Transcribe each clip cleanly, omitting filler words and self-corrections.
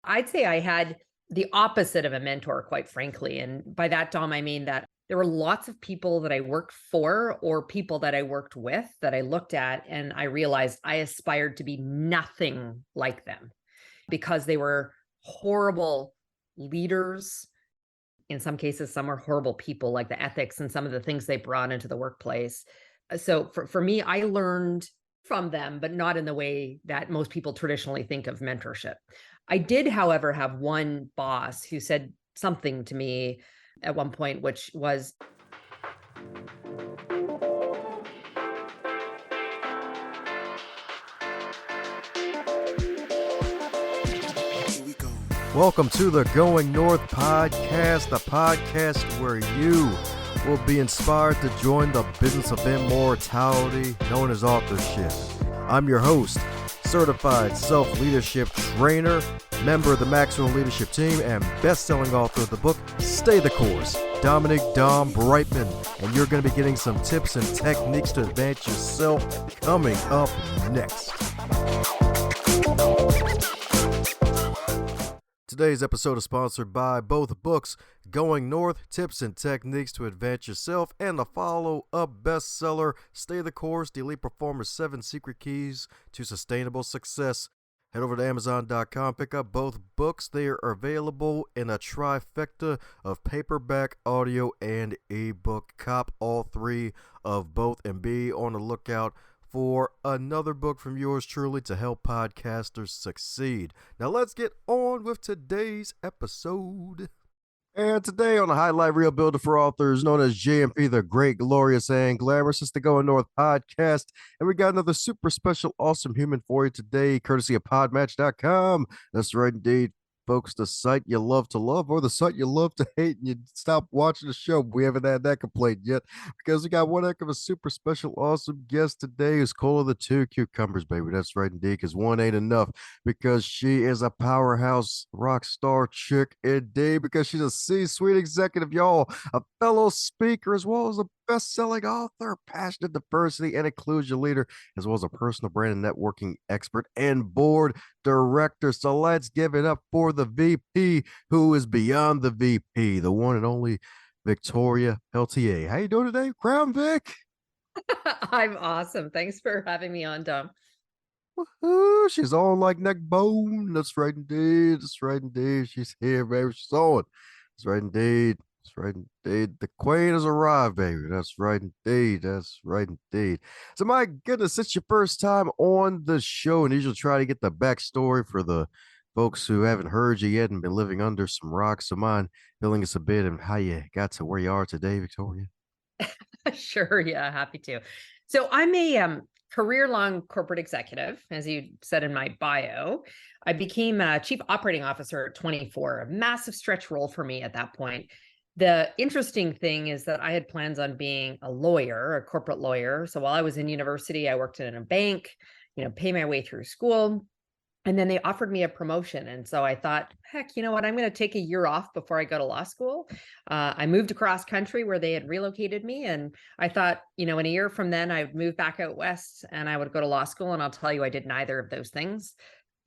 I'd say I had the opposite of a mentor, quite frankly. And by that, Dom, I mean that there were lots of people that I worked for or people that I worked with that I looked at and I realized I aspired to be nothing like them because they were horrible leaders. In some cases, some are horrible people, like the ethics and some of the things they brought into the workplace. So for me, I learned from them, but not in the way that most people traditionally think of mentorship. I did, however, have one boss who said something to me at one point, which was, Welcome to the Going North podcast, the podcast where you will be inspired to join the business of immortality known as authorship. I'm your host, certified self-leadership trainer, member of the Maximum Leadership Team, and best-selling author of the book, Stay the Course, Dominic Dom Brightman. And you're going to be getting some tips and techniques to advance yourself coming up next. Today's episode is sponsored by both books, Going North, Tips and Techniques to Advance Yourself, and the follow-up bestseller, Stay the Course, The Elite Performer's 7 Secret Keys to Sustainable Success. Head over to Amazon.com, pick up both books. They are available in a trifecta of paperback, audio, and ebook. Cop all three of both and be on the lookout for another book from yours truly to help podcasters succeed. Now let's get on with today's episode. And today on the Highlight Reel Builder for Authors, known as JMP, the Great, Glorious, and Glamorous, it's the Going North podcast. And we got another super special, awesome human for you today, courtesy of podmatch.com. That's right, indeed. Folks, the site you love to love or the site you love to hate, and you stop watching the show. We haven't had that complaint yet because we got one heck of a super special, awesome guest today who's Cola the Two Cucumbers, baby. That's right, indeed, because one ain't enough because she is a powerhouse rock star chick indeed, because she's a C-suite executive, y'all, a fellow speaker, as well as a best-selling author, passionate diversity and inclusion leader, as well as a personal brand and networking expert and board director. So let's give it up for the VP who is beyond the VP, the one and only Victoria Pelletier. How you doing today, Crown Vic? I'm awesome. Thanks for having me on, Dom. Woo-hoo, she's on like neck bone. That's right indeed. That's right indeed. She's here, baby. She's on. That's right indeed. That's right indeed. The queen has arrived, baby. That's right indeed. That's right indeed. So my goodness, it's your first time on the show, and usually try to get the backstory for the folks who haven't heard you yet and been living under some rocks. So mind filling us a bit of how you got to where you are today, Victoria? Sure. Yeah, happy to. So I'm a career-long corporate executive, as you said in my bio. I became a chief operating officer at 24, a massive stretch role for me at that point. The interesting thing is that I had plans on being a lawyer, a corporate lawyer. So while I was in university, I worked in a bank, pay my way through school. And then they offered me a promotion. And so I thought, heck, you know what? I'm going to take a year off before I go to law school. I moved across country where they had relocated me. And I thought, in a year from then, I would move back out west and I would go to law school. And I'll tell you, I did neither of those things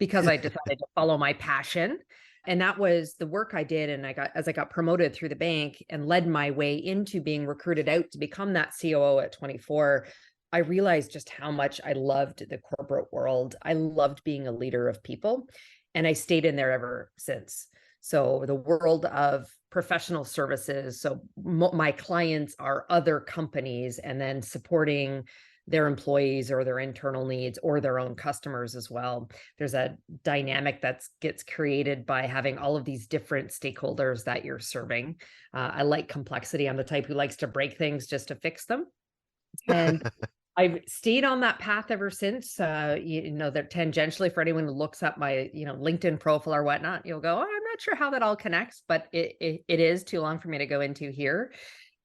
because I decided to follow my passion. And that was the work I did. And as I got promoted through the bank and led my way into being recruited out to become that COO at 24, I realized just how much I loved the corporate world. I loved being a leader of people, and I stayed in there ever since. So the world of professional services. So my clients are other companies, and then supporting their employees or their internal needs or their own customers as well. There's a dynamic that gets created by having all of these different stakeholders that you're serving. I like complexity. I'm the type who likes to break things just to fix them. And I've stayed on that path ever since. That tangentially, for anyone who looks up my, LinkedIn profile or whatnot, you'll go, oh, I'm not sure how that all connects, but it is too long for me to go into here.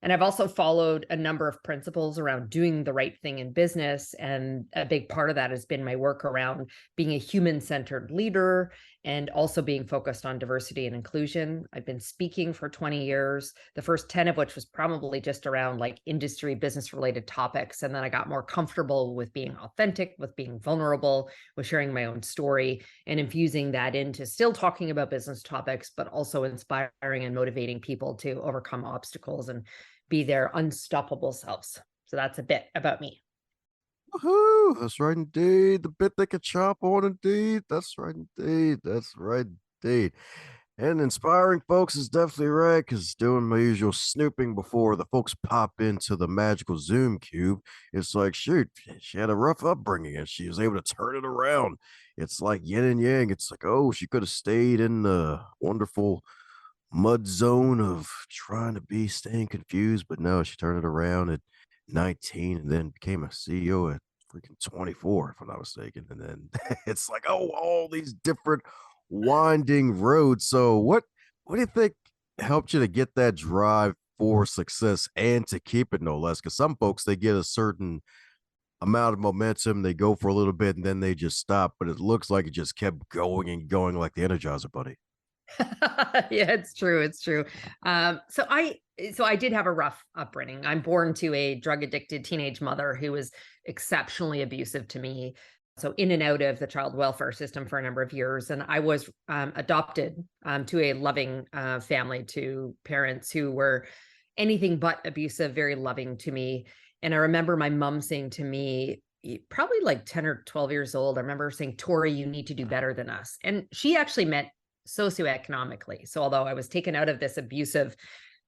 And I've also followed a number of principles around doing the right thing in business. And a big part of that has been my work around being a human-centered leader and also being focused on diversity and inclusion. I've been speaking for 20 years, the first 10 of which was probably just around like industry, business related topics. And then I got more comfortable with being authentic, with being vulnerable, with sharing my own story, and infusing that into still talking about business topics, but also inspiring and motivating people to overcome obstacles and be their unstoppable selves. So that's a bit about me. Woohoo! That's right indeed. The bit they could chop on indeed. That's right indeed. That's right indeed. And inspiring folks is definitely right, because doing my usual snooping before the folks pop into the magical Zoom cube, it's like, shoot, she had a rough upbringing and she was able to turn it around. It's like yin and yang. It's like, oh, she could have stayed in the wonderful mud zone of trying to be staying confused, but no, she turned it around at 19 and then became a CEO at freaking 24, if I'm not mistaken. And then it's like, oh, all these different winding roads. So what do you think helped you to get that drive for success and to keep it, no less? Because some folks, they get a certain amount of momentum, they go for a little bit and then they just stop, but it looks like it just kept going and going like the Energizer Bunny. Yeah, it's true. It's true. So I did have a rough upbringing. I'm born to a drug addicted teenage mother who was exceptionally abusive to me. So in and out of the child welfare system for a number of years, and I was adopted to a loving family, to parents who were anything but abusive, very loving to me. And I remember my mom saying to me, probably like 10 or 12 years old, I remember saying, Tori, you need to do better than us. And she actually meant socioeconomically. So although I was taken out of this abusive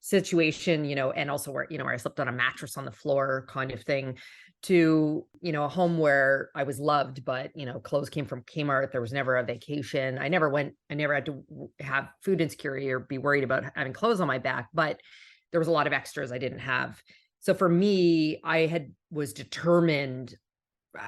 situation, and also where I slept on a mattress on the floor kind of thing, to, a home where I was loved, but, clothes came from Kmart. There was never a vacation. I never had to have food insecurity or be worried about having clothes on my back, but there was a lot of extras I didn't have. So for me, was determined.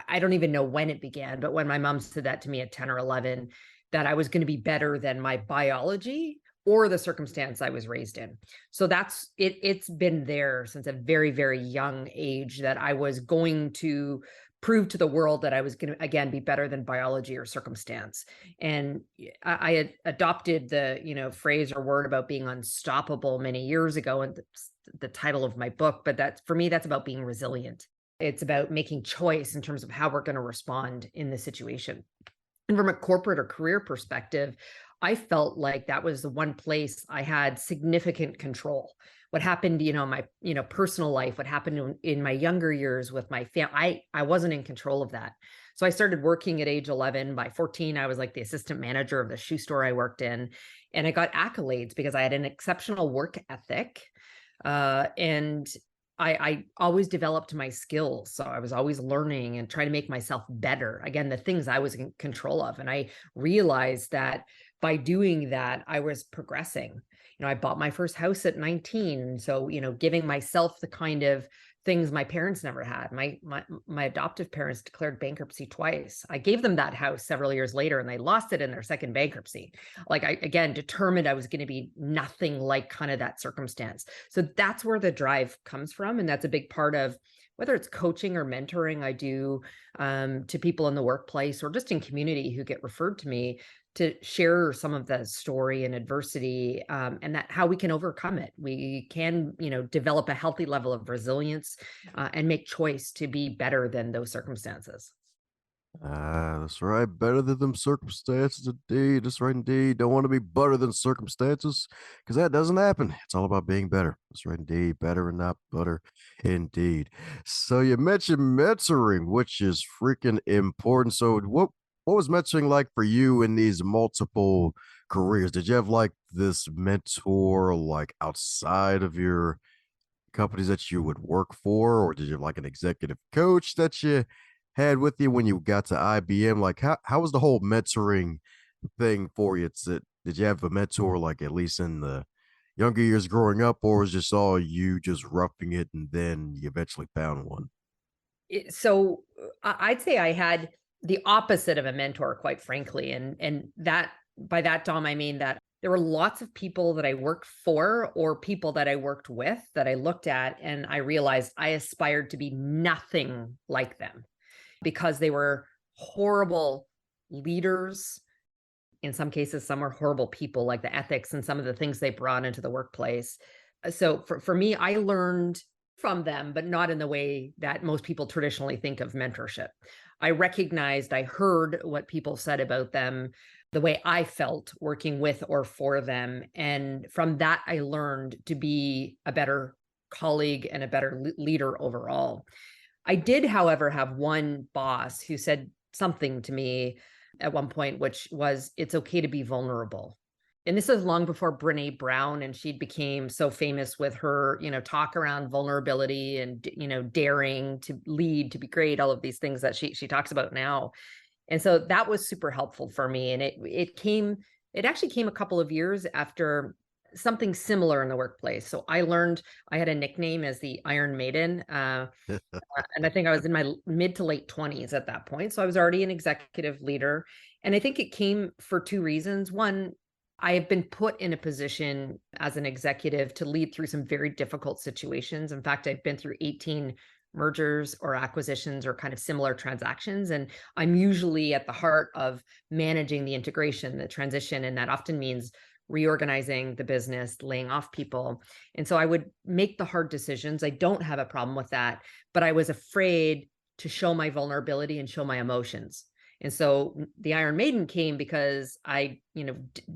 I don't even know when it began, but when my mom said that to me at 10 or 11, that I was going to be better than my biology or the circumstance I was raised in. So that's it. It's been there since a very, very young age that I was going to prove to the world that I was going to, again, be better than biology or circumstance. And I had adopted the, phrase or word about being unstoppable many years ago, and the title of my book. But that's, for me, that's about being resilient. It's about making choice in terms of how we're going to respond in the situation. And from a corporate or career perspective, I felt like that was the one place I had significant control. What happened, in my, personal life, what happened in my younger years with my family, I wasn't in control of that. So I started working at age 11. By 14, I was like the assistant manager of the shoe store I worked in. And I got accolades because I had an exceptional work ethic. And I always developed my skills. So I was always learning and trying to make myself better. Again, the things I was in control of. And I realized that by doing that, I was progressing. I bought my first house at 19. So, giving myself the kind of things my parents never had. My adoptive parents declared bankruptcy twice. I gave them that house several years later and they lost it in their second bankruptcy. Like, I, again, determined I was going to be nothing like kind of that circumstance. So that's where the drive comes from. And that's a big part of whether it's coaching or mentoring I do to people in the workplace or just in community who get referred to me, to share some of the story and adversity, and that how we can overcome it. We can, develop a healthy level of resilience and make choice to be better than those circumstances. Ah, that's right. Better than them circumstances, indeed. That's right, indeed. Don't want to be better than circumstances, because that doesn't happen. It's all about being better. That's right, indeed. Better and not better, indeed. So you mentioned mentoring, which is freaking important. So what was mentoring like for you in these multiple careers? Did you have like this mentor like outside of your companies that you would work for, or did you have like an executive coach that you had with you when you got to IBM? Like how was the whole mentoring thing for you? Did you have a mentor like at least in the younger years growing up, or was just all you just roughing it and then you eventually found one? So I'd say I had the opposite of a mentor, quite frankly. And that, by that, Dom, I mean that there were lots of people that I worked for or people that I worked with that I looked at and I realized I aspired to be nothing like them because they were horrible leaders, In some cases, some are horrible people, like the ethics and some of the things they brought into the workplace. So for me, I learned from them, but not in the way that most people traditionally think of mentorship. I recognized, I heard what people said about them, the way I felt working with or for them. And from that, I learned to be a better colleague and a better leader overall. I did, however, have one boss who said something to me at one point, which was, it's okay to be vulnerable. And this is long before Brene Brown, and she became so famous with her, talk around vulnerability and, daring to lead, to be great, all of these things that she talks about now. And so that was super helpful for me. And it actually came a couple of years after something similar in the workplace. So I learned I had a nickname as the Iron Maiden. And I think I was in my mid to late 20s at that point. So I was already an executive leader. And I think it came for two reasons. One, I have been put in a position as an executive to lead through some very difficult situations. In fact, I've been through 18 mergers or acquisitions or kind of similar transactions. And I'm usually at the heart of managing the integration, the transition. And that often means reorganizing the business, laying off people. And so I would make the hard decisions. I don't have a problem with that, but I was afraid to show my vulnerability and show my emotions. And so the Iron Maiden came because I,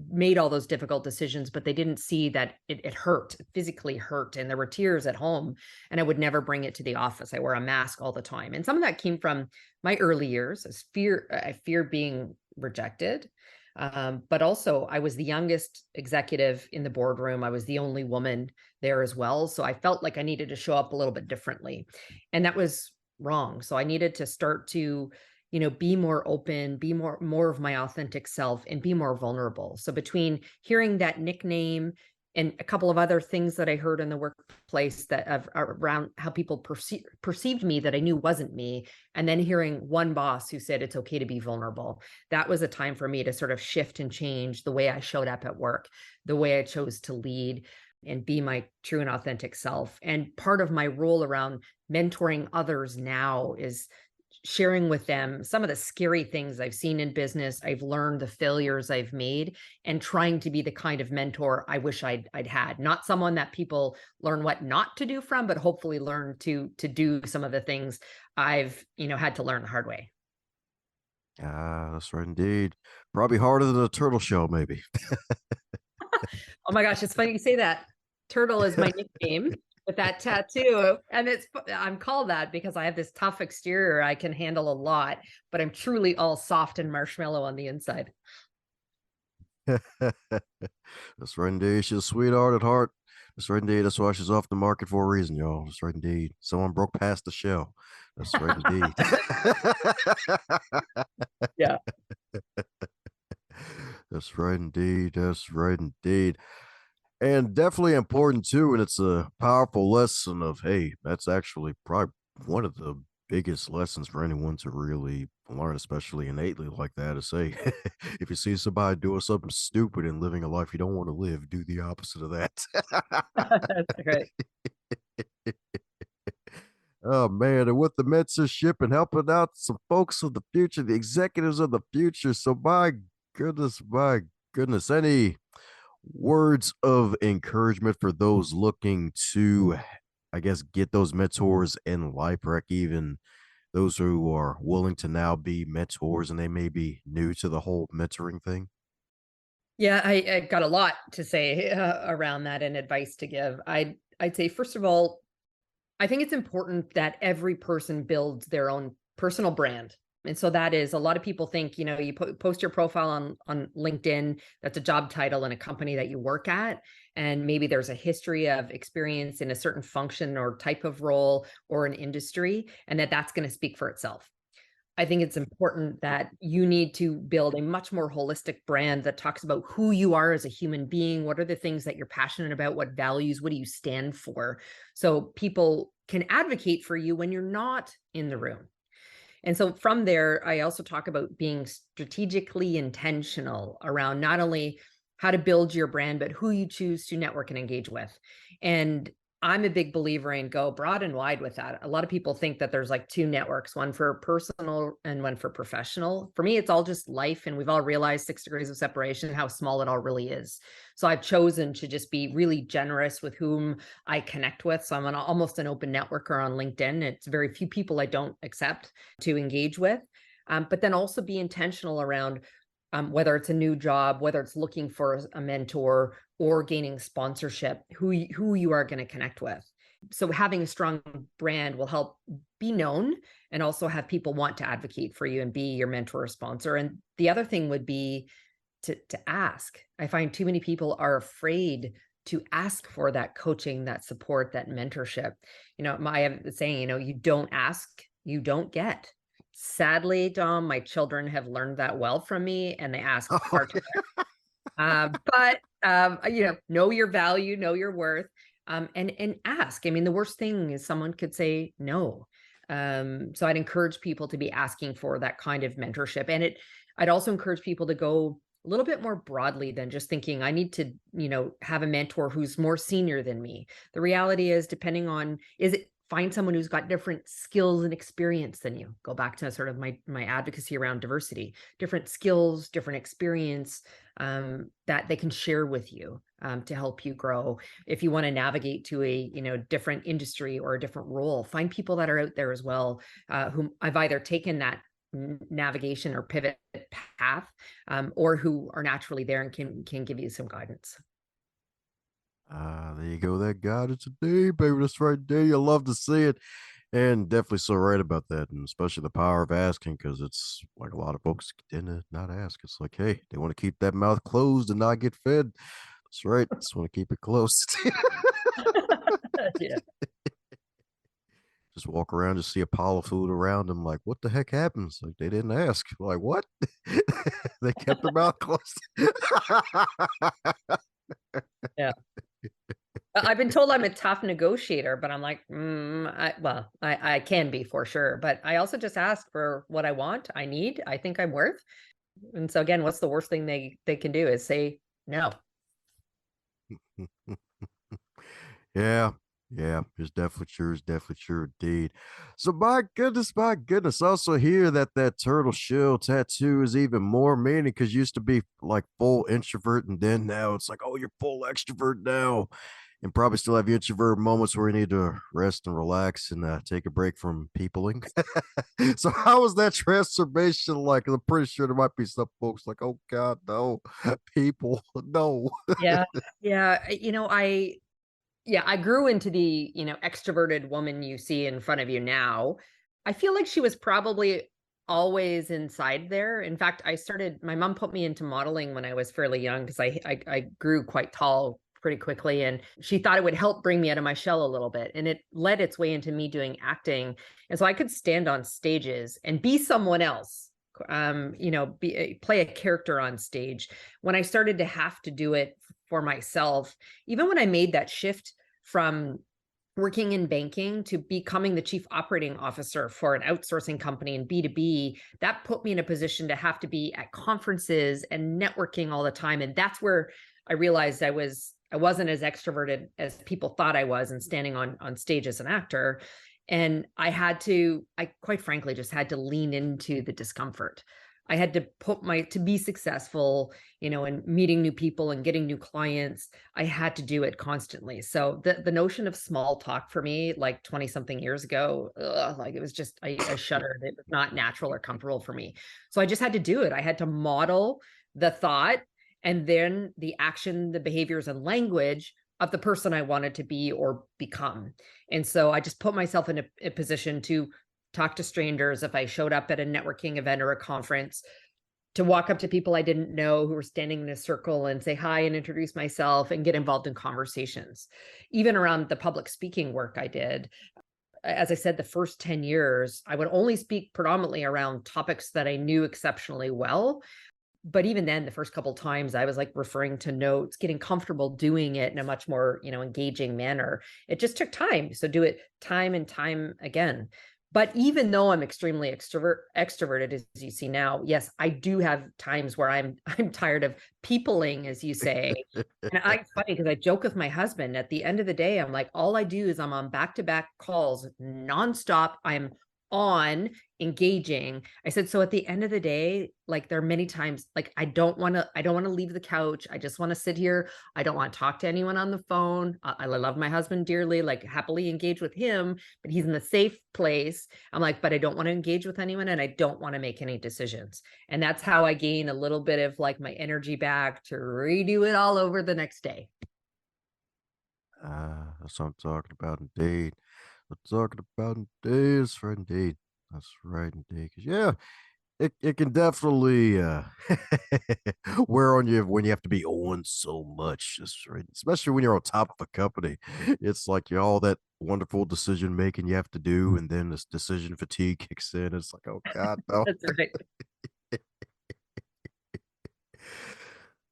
made all those difficult decisions, but they didn't see that it hurt, it physically hurt. And there were tears at home, and I would never bring it to the office. I wore a mask all the time. And some of that came from my early years as fear. I feared being rejected. But also I was the youngest executive in the boardroom. I was the only woman there as well. So I felt like I needed to show up a little bit differently. And that was wrong. So I needed to start to, be more open, be more of my authentic self, and be more vulnerable. So between hearing that nickname and a couple of other things that I heard in the workplace that around how people perceived me that I knew wasn't me, and then hearing one boss who said it's okay to be vulnerable, that was a time for me to sort of shift and change the way I showed up at work, the way I chose to lead and be my true and authentic self. And part of my role around mentoring others now is sharing with them some of the scary things I've seen in business. I've learned the failures I've made, and trying to be the kind of mentor I wish I'd had. Not someone that people learn what not to do from, but hopefully learn to do some of the things I've, had to learn the hard way. Ah, that's right indeed. Probably harder than a turtle shell, maybe. Oh my gosh, it's funny you say that. Turtle is my nickname with that tattoo. And I'm called that because I have this tough exterior. I can handle a lot, but I'm truly all soft and marshmallow on the inside. That's right indeed. She's a sweetheart at heart. That's right indeed. That's why she's off the market for a reason, y'all. That's right indeed. Someone broke past the shell. That's right indeed. Yeah. That's right indeed. That's right indeed. And definitely important too. And it's a powerful lesson of, hey, that's actually probably one of the biggest lessons for anyone to really learn, especially innately like that, is say, if you see somebody doing something stupid and living a life you don't want to live, do the opposite of that. That's great. Oh man, and with the mentorship and helping out some folks of the future, the executives of the future. So my goodness, any words of encouragement for those looking to, I guess, get those mentors in life, or heck, even those who are willing to now be mentors and they may be new to the whole mentoring thing? Yeah, I got a lot to say around that and advice to give. I'd say, first of all, I think it's important that every person builds their own personal brand. And so that is, a lot of people think, you post your profile on LinkedIn, that's a job title in a company that you work at. And maybe there's a history of experience in a certain function or type of role or an industry, and that's going to speak for itself. I think it's important that you need to build a much more holistic brand that talks about who you are as a human being. What are the things that you're passionate about? What values? What do you stand for? So people can advocate for you when you're not in the room. And so from there, I also talk about being strategically intentional around not only how to build your brand, but who you choose to network and engage with. And I'm a big believer in go broad and wide with that. A lot of people think that there's like two networks, one for personal and one for professional. For me, it's all just life. And we've all realized 6 degrees of separation, how small it all really is. So I've chosen to just be really generous with whom I connect with. So I'm almost an open networker on LinkedIn. It's very few people I don't accept to engage with. But then also be intentional around whether it's a new job, whether it's looking for a mentor or gaining sponsorship, who you are going to connect with. So having a strong brand will help be known and also have people want to advocate for you and be your mentor or sponsor. And the other thing would be to ask. I find too many people are afraid to ask for that coaching, that support, that mentorship. I have the saying, you don't ask, you don't get. Sadly, Dom, my children have learned that well from me, and they ask far too much. Know your value, know your worth, and ask. I mean, the worst thing is someone could say no. So I'd encourage people to be asking for that kind of mentorship, and I'd also encourage people to go a little bit more broadly than just thinking I need to, have a mentor who's more senior than me. The reality is, depending on find someone who's got different skills and experience than you. Go back to sort of my advocacy around diversity, different skills, different experience that they can share with you to help you grow. If you want to navigate to a different industry or a different role, find people that are out there as well, whom I've either taken that navigation or pivot path, or who are naturally there and can give you some guidance. There you go. That guidance today, baby. That's right there. You love to see it. And definitely so right about that. And especially the power of asking, because it's like a lot of folks tend to not ask. It's like, hey, they want to keep that mouth closed and not get fed. That's right. Just want to keep it closed. Yeah. Just walk around, just see a pile of food around them. Like, what the heck happens? Like, they didn't ask. Like, what? They kept their mouth closed. Yeah. I've been told I'm a tough negotiator, but I'm like, I can be for sure. But I also just ask for what I want, I need, I think I'm worth. And so again, what's the worst thing they can do is say no. Yeah, yeah, it's definitely true. It's definitely true indeed. So my goodness. I also hear that that turtle shell tattoo is even more meaning because used to be like full introvert, and then now it's like, oh, you're full extrovert now, and probably still have your introvert moments where you need to rest and relax and take a break from peopling. So how was that transformation like? I'm pretty sure there might be some folks like, oh God, no, people, no. Yeah. Yeah. I grew into the, extroverted woman you see in front of you now. I feel like she was probably always inside there. In fact, my mom put me into modeling when I was fairly young because I grew quite tall pretty quickly. And she thought it would help bring me out of my shell a little bit. And it led its way into me doing acting. And so I could stand on stages and be someone else. Play a character on stage. When I started to have to do it for myself, even when I made that shift from working in banking to becoming the chief operating officer for an outsourcing company in B2B, that put me in a position to have to be at conferences and networking all the time. And that's where I realized I wasn't as extroverted as people thought I was and standing on stage as an actor. And I quite frankly just had to lean into the discomfort. I had to to be successful, and meeting new people and getting new clients, I had to do it constantly. So the notion of small talk for me, like 20 something years ago, like it was just, I shuddered. It was not natural or comfortable for me. So I just had to do it. I had to model the thought and then the action, the behaviors and language of the person I wanted to be or become. And so I just put myself in a position to talk to strangers if I showed up at a networking event or a conference, to walk up to people I didn't know who were standing in a circle and say hi and introduce myself and get involved in conversations. Even around the public speaking work I did, as I said, the first 10 years, I would only speak predominantly around topics that I knew exceptionally well. But even then, the first couple times I was like referring to notes, getting comfortable doing it in a much more, engaging manner. It just took time. So do it time and time again. But even though I'm extremely extroverted, as you see now, yes, I do have times where I'm tired of peopling, as you say. And it's funny because I joke with my husband at the end of the day, I'm like, all I do is I'm on back-to-back calls nonstop. I'm on engaging. I said, so at the end of the day, like there are many times like I don't want to leave the couch. I just want to sit here. I don't want to talk to anyone on the phone. I love my husband dearly, like happily engage with him, but he's in the safe place. I'm like, but I don't want to engage with anyone and I don't want to make any decisions. And that's how I gain a little bit of like my energy back to redo it all over the next day. Ah, that's what I'm talking about indeed. I'm talking about indeed. That's right indeed. That's right indeed. 'Cause yeah, it can definitely wear on you when you have to be on so much. That's right. Especially when you're on top of a company. It's like you all that wonderful decision making you have to do, and then this decision fatigue kicks in. It's like, oh God, no. That's right.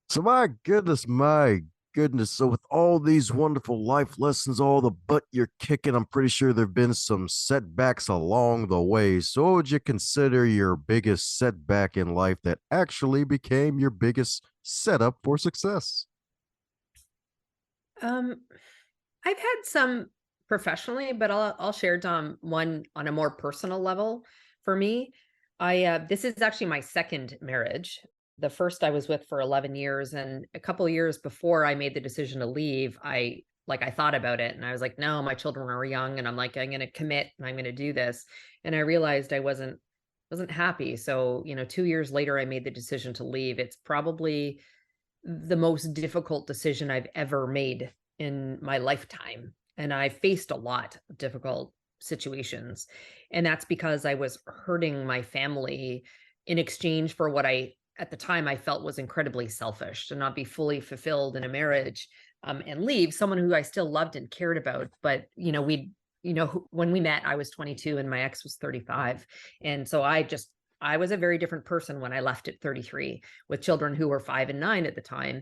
So my goodness. So with all these wonderful life lessons, all the butt you're kicking, I'm pretty sure there've been some setbacks along the way. So what would you consider your biggest setback in life that actually became your biggest setup for success? Um, I've had some professionally, but I'll share one on a more personal level. For me, I this is actually my second marriage. The first I was with for 11 years, and a couple of years before I made the decision to leave, I thought about it and I was like, no, my children are young, and I'm like, I'm going to commit and I'm going to do this. And I realized I wasn't happy. So, 2 years later, I made the decision to leave. It's probably the most difficult decision I've ever made in my lifetime. And I faced a lot of difficult situations. And that's because I was hurting my family in exchange for what at the time, I felt was incredibly selfish to not be fully fulfilled in a marriage, and leave someone who I still loved and cared about. But, when we met, I was 22 and my ex was 35. And so I was a very different person when I left at 33 with children who were 5 and 9 at the time.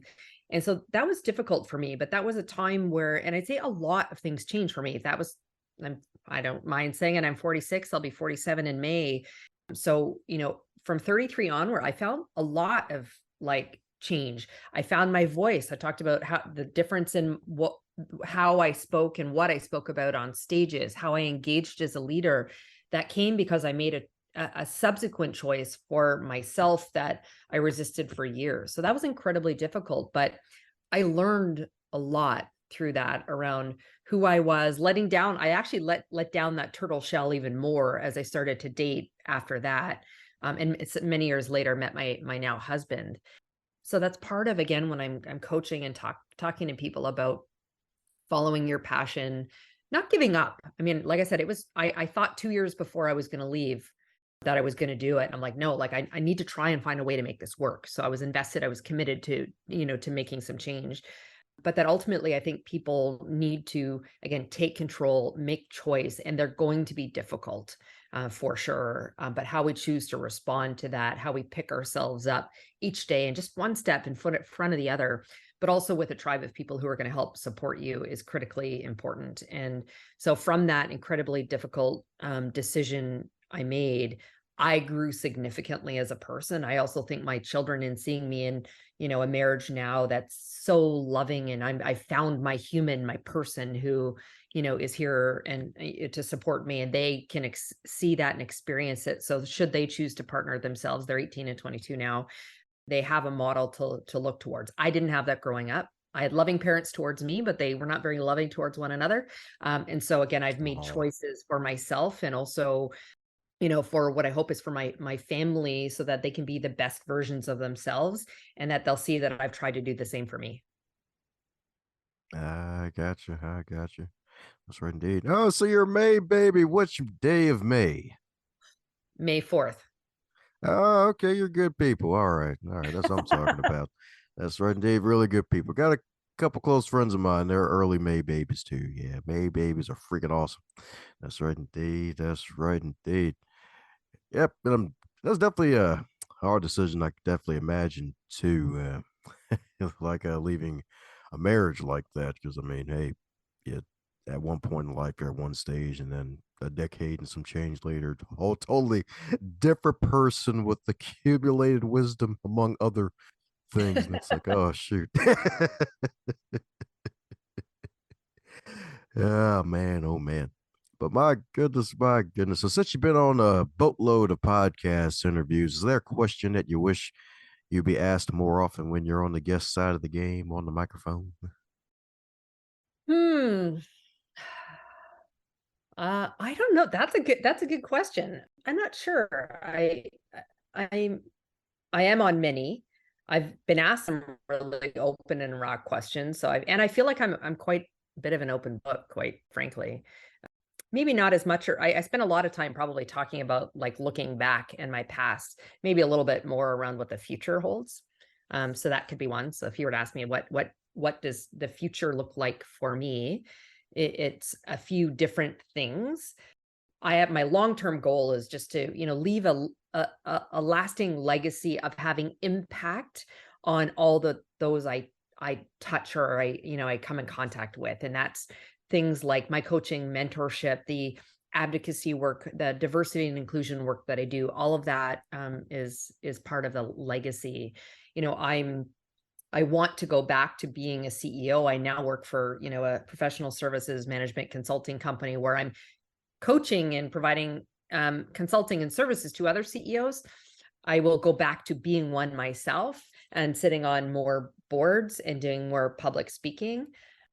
And so that was difficult for me, but that was a time where, and I'd say a lot of things changed for me. I don't mind saying it, I'm 46, I'll be 47 in May. So, from 33 onward, I found a lot of like change. I found my voice. I talked about how the difference in how I spoke and what I spoke about on stages, how I engaged as a leader. That came because I made a subsequent choice for myself that I resisted for years. So that was incredibly difficult, but I learned a lot through that around who I was, letting down. I actually let down that turtle shell even more as I started to date after that. And it's many years later met my now husband. So that's part of, again, when I'm coaching and talking to people about following your passion, not giving up. I mean, like I said, I thought 2 years before I was going to leave that I was going to do it. And I'm like, no, like I need to try and find a way to make this work. So I was invested, I was committed to making some change. But that ultimately, I think people need to, again, take control, make choice, and they're going to be difficult, for sure. But how we choose to respond to that, how we pick ourselves up each day and just one step in front of the other, but also with a tribe of people who are going to help support you is critically important. And so from that incredibly difficult decision I made, I grew significantly as a person. I also think my children, in seeing me in, a marriage now that's so loving, and I found my human, my person who, is here and to support me, and they can see that and experience it. So should they choose to partner themselves, they're 18 and 22 now, they have a model to look towards. I didn't have that growing up. I had loving parents towards me, but they were not very loving towards one another. And so again, I've made Oh, choices for myself and also, for what I hope is for my family, so that they can be the best versions of themselves and that they'll see that I've tried to do the same for me. I got you. I got you. That's right indeed. Oh, so you're May baby. Which day of May? May 4th. Oh, okay, you're good people. All right, all right. That's what I'm talking about. That's right, indeed. Really good people. Got a couple close friends of mine. They're early May babies too. Yeah, May babies are freaking awesome. That's right, indeed. That's right, indeed. Yep. And that's definitely a hard decision. I could definitely imagine too. Like leaving a marriage like that. Because I mean, hey, yeah. at one point in life, you're at one stage, and then a decade and some change later, whole totally different person with accumulated wisdom among other things. And it's like, oh shoot. Yeah, man, oh man. But my goodness, my goodness. So since you've been on a boatload of podcast interviews, is there a question that you wish you'd be asked more often when you're on the guest side of the game on the microphone? Hmm. I don't know. That's a good question. I'm not sure. I I am on many. I've been asked some really open and raw questions. I feel like I'm quite a bit of an open book, quite frankly. Maybe not as much, or I spend a lot of time probably talking about like looking back in my past, maybe a little bit more around what the future holds. So that could be one. So if you were to ask me what does the future look like for me, it's a few different things. I have my long-term goal is just to, leave a lasting legacy of having impact on all those I touch or I come in contact with. And that's things like my coaching, mentorship, the advocacy work, the diversity and inclusion work that I do. All of that is part of the legacy. I want to go back to being a CEO. I now work for, a professional services management consulting company where I'm coaching and providing consulting and services to other CEOs. I will go back to being one myself and sitting on more boards and doing more public speaking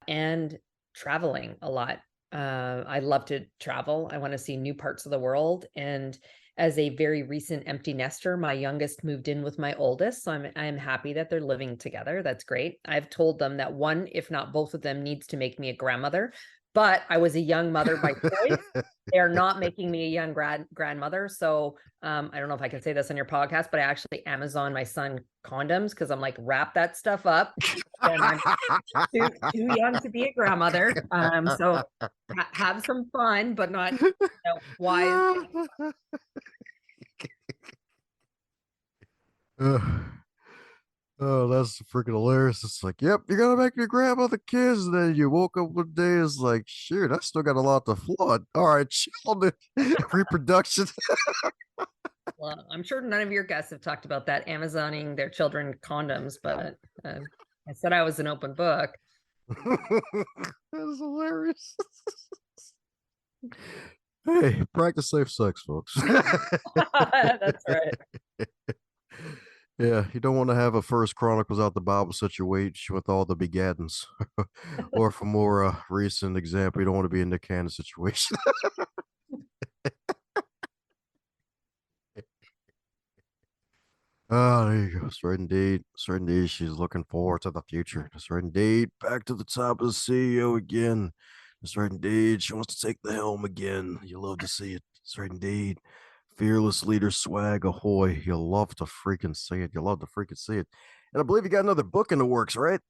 and traveling a lot. I love to travel. I want to see new parts of the world. And as a very recent empty nester, my youngest moved in with my oldest. So I'm happy that they're living together. That's great. I've told them that one, if not both of them, needs to make me a grandmother. But I was a young mother by choice. They're not making me a young grandmother. So I don't know if I can say this on your podcast, but I actually Amazon my son condoms because I'm like, wrap that stuff up. And I'm too young to be a grandmother. So have some fun, but not wise. Oh, that's freaking hilarious. It's like, yep, you're gonna make me grab other kids. And then you woke up one day, it's like, shoot, I still got a lot to flood. All right, chill on the reproduction. Well, I'm sure none of your guests have talked about that, Amazoning their children condoms, but I said I was an open book. That's hilarious. Hey, practice safe sex, folks. That's right. Yeah, you don't want to have a First Chronicles out the Bible situation with all the begattens, or for more recent example, you don't want to be in the Cannon situation. Oh, there you go. That's right indeed. That's right indeed. She's looking forward to the future. That's right indeed. Back to the top of the CEO again. That's right indeed. She wants to take the helm again. You love to see it. That's right indeed. Fearless leader swag ahoy. You love to freaking see it. You love to freaking see it. And I believe you got another book in the works, right?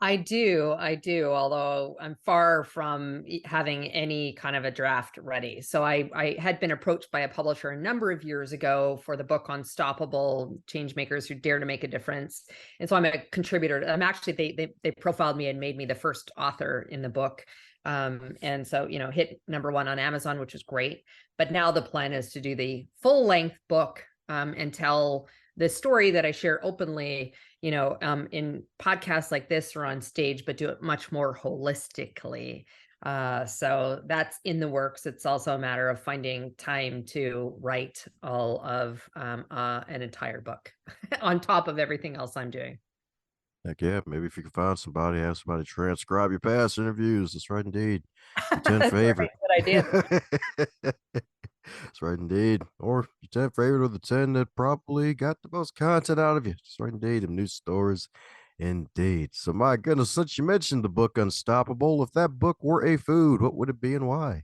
I do, although I'm far from having any kind of a draft ready. So I had been approached by a publisher a number of years ago for the book Unstoppable: Change Makers Who Dare to Make a Difference. And so I'm a contributor. I'm actually, they profiled me and made me the first author in the book. And so, hit #1 on Amazon, which is great. But now the plan is to do the full length book and tell the story that I share openly, in podcasts like this or on stage, but do it much more holistically. So that's in the works. It's also a matter of finding time to write all of an entire book on top of everything else I'm doing. Heck yeah, maybe if you can find somebody, have somebody transcribe your past interviews. That's right indeed. Your 10 That's right. favorite. Good idea. That's right indeed. Or your 10 favorite, or the 10 that probably got the most content out of you. That's right indeed. Them news stories. Indeed. So my goodness, since you mentioned the book Unstoppable, if that book were a food, what would it be and why?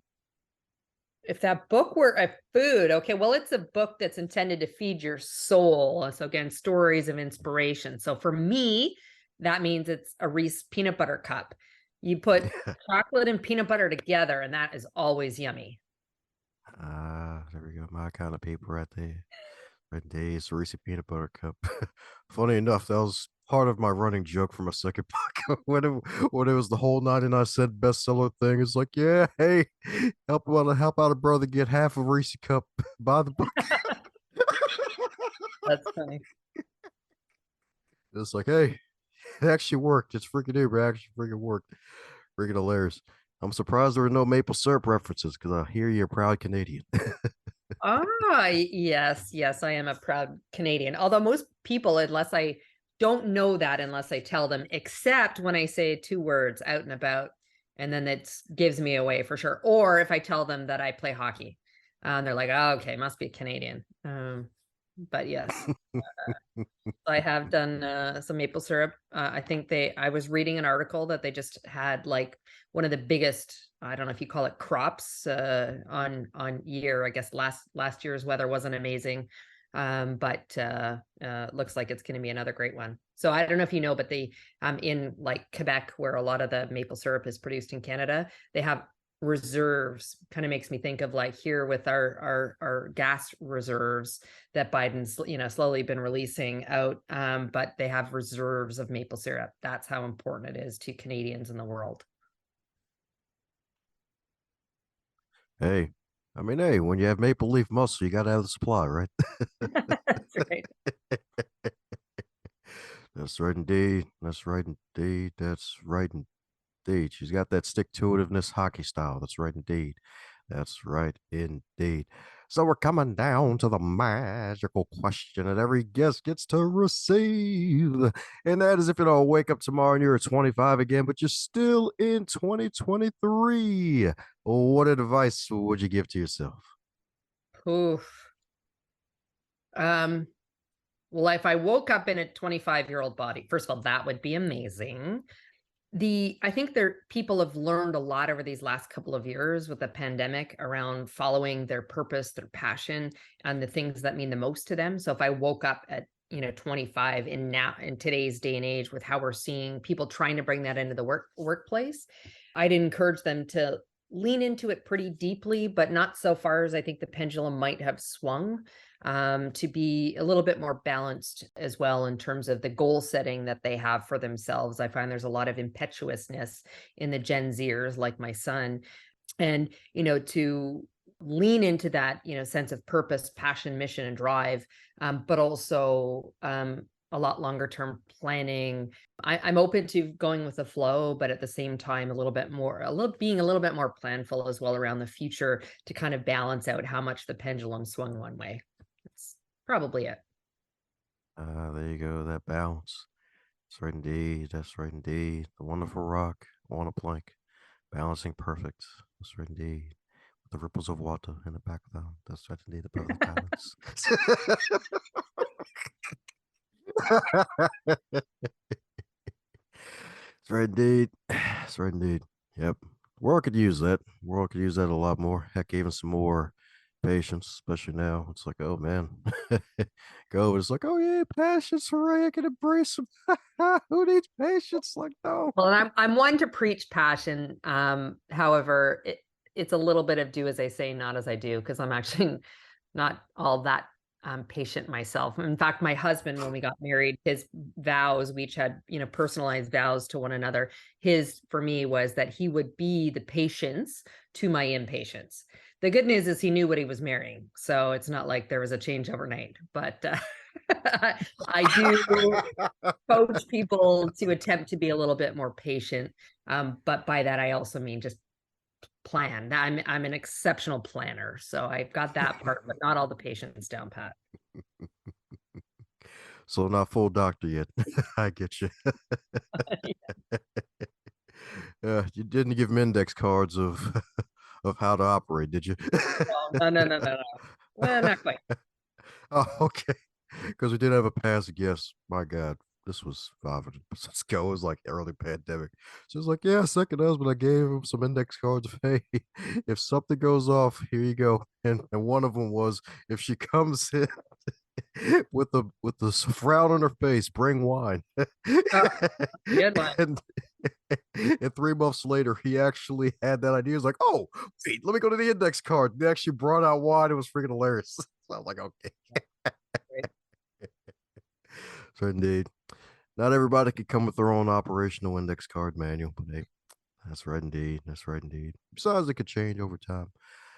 If that book were a food, okay, well, it's a book that's intended to feed your soul. So again, stories of inspiration. So for me, that means it's a Reese peanut butter cup. You put chocolate and peanut butter together, and that is always yummy. Ah, there we go. My kind of people right there. Right there. It's a Reese peanut butter cup. Funny enough, that was part of my running joke for my second book when it was the whole 99-cent bestseller thing. It's like, yeah, hey, help out a brother get half a Reese cup. Buy the book. That's funny. It's like, hey, it actually worked. It's freaking Uber. It actually freaking worked. Freaking hilarious. I'm surprised there were no maple syrup references because I hear you're a proud Canadian. Yes, yes, I am a proud Canadian. Although most people, unless I don't know that, unless I tell them, except when I say two words out and about, and then it gives me away for sure. Or if I tell them that I play hockey, they're like, oh, okay, must be Canadian. But yes, I have done some maple syrup. I think I was reading an article that they just had like one of the biggest, I don't know if you call it crops on year. I guess last year's weather wasn't amazing. But looks like it's going to be another great one. So I don't know if you know, but they in like Quebec, where a lot of the maple syrup is produced in Canada, they have reserves. Kind of makes me think of like here with our gas reserves that Biden's slowly been releasing out, but they have reserves of maple syrup. That's how important it is to Canadians in the world. Hey, I mean, hey, when you have maple leaf mussel, you got to have the supply, right? That's right. That's right indeed. That's right indeed. That's right indeed. She's got that stick to itiveness hockey style. That's right indeed. That's right indeed. So we're coming down to the magical question that every guest gets to receive. And that is if you don't wake up tomorrow and you're 25 again, but you're still in 2023. What advice would you give to yourself? Oof. Um, well, if I woke up in a 25-year-old body, first of all, that would be amazing. I think people have learned a lot over these last couple of years with the pandemic around following their purpose, their passion, and the things that mean the most to them. So if I woke up at 25 in today's day and age with how we're seeing people trying to bring that into the workplace, I'd encourage them to lean into it pretty deeply, but not so far as I think the pendulum might have swung, to be a little bit more balanced as well in terms of the goal setting that they have for themselves. I find there's a lot of impetuousness in the Gen Zers, like my son, and to lean into that sense of purpose, passion, mission, and drive, but also a lot longer term planning. I'm open to going with the flow, but at the same time, being a little bit more planful as well around the future to kind of balance out how much the pendulum swung one way. That's probably it. There you go, that balance. That's right indeed. That's right indeed. The wonderful rock on a plank, balancing perfect. That's right indeed. With the ripples of water in the background. That's right indeed. The perfect balance. That's right indeed. That's right indeed. Yep. World could use that. World could use that a lot more. Heck, even some more patience, especially now. It's like, oh man, go. It's like, oh yeah, patience, hooray! I can embrace them. Who needs patience? Like, no. Well, and I'm one to preach passion. However, it's a little bit of do as I say, not as I do, because I'm actually not all that patient myself. In fact, my husband, when we got married, his vows, we each had, personalized vows to one another. His, for me, was that he would be the patience to my impatience. The good news is he knew what he was marrying. So it's not like there was a change overnight, but I do coach people to attempt to be a little bit more patient. But by that, I also mean just plan. I'm an exceptional planner, so I've got that part, but not all the patience down pat. So not full doctor yet. I get you. You didn't give him index cards of of how to operate, did you? No, no, no, no, no. Well, not quite. Oh, okay. Because we did have a past guest. My God, this was 500 episodes ago. It was like early pandemic. She was like, yeah, second husband, I gave him some index cards of, hey, if something goes off, here you go. And one of them was, if she comes in with the frown on her face, bring wine. Oh, good one. and, and 3 months later, he actually had that idea. He was like, oh, wait, let me go to the index card. They actually brought out wine. It was freaking hilarious. So I was like, okay. Great. So indeed. Not everybody could come with their own operational index card manual, but hey, that's right indeed. That's right indeed. Besides, it could change over time.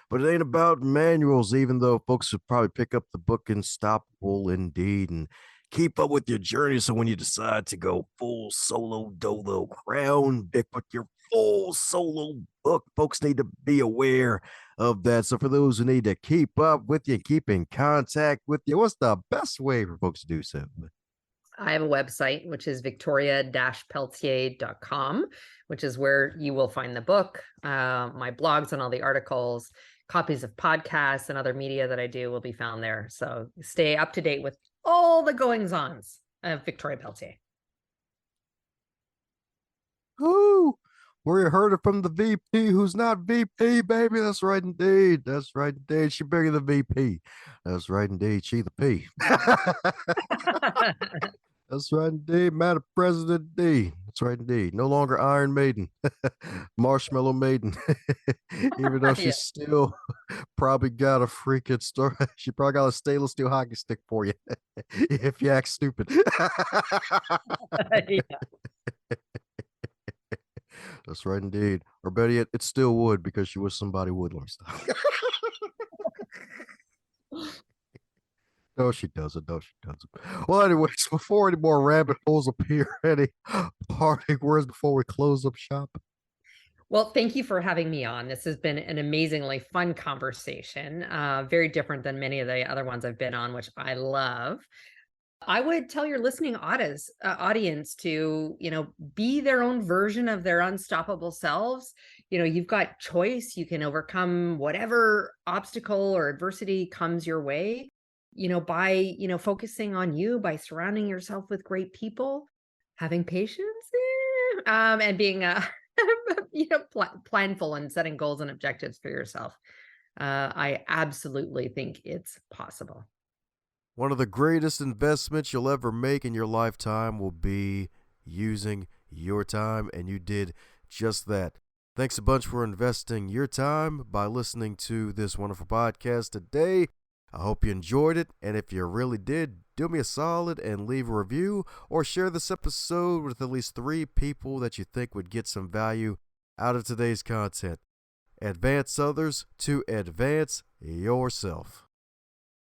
But it ain't about manuals, even though folks would probably pick up the book Unstoppable Indeed and keep up with your journey. So when you decide to go full solo dolo, crown Vic with your full solo book, folks need to be aware of that. So for those who need to keep up with you, keep in contact with you, what's the best way for folks to do so? I have a website, which is victoria-pelletier.com, which is where you will find the book, my blogs and all the articles, copies of podcasts and other media that I do will be found there. So stay up to date with all the goings-ons of Victoria Pelletier. Ooh, where you heard it from the VP who's not VP, baby. That's right indeed. That's right indeed. She bigger than VP. That's right indeed. She the P. That's right indeed. Madam President D. That's right indeed. No longer Iron Maiden. Marshmallow Maiden. Even though Yeah. she's still probably got a freaking story. She probably got a stainless steel hockey stick for you. If you act stupid. Yeah. That's right indeed. Or better yet, it still would because she was somebody would learn stuff. No, she doesn't. No, she doesn't. Well, anyways, before any more rabbit holes appear, any parting words before we close up shop? Well, thank you for having me on. This has been an amazingly fun conversation, very different than many of the other ones I've been on, which I love. I would tell your listening audience to, be their own version of their unstoppable selves. You've got choice. You can overcome whatever obstacle or adversity comes your way, by, focusing on you, by surrounding yourself with great people, having patience, and being, planful and setting goals and objectives for yourself. I absolutely think it's possible. One of the greatest investments you'll ever make in your lifetime will be using your time, and you did just that. Thanks a bunch for investing your time by listening to this wonderful podcast today. I hope you enjoyed it, and if you really did, do me a solid and leave a review or share this episode with at least 3 people that you think would get some value out of today's content. Advance others to advance yourself.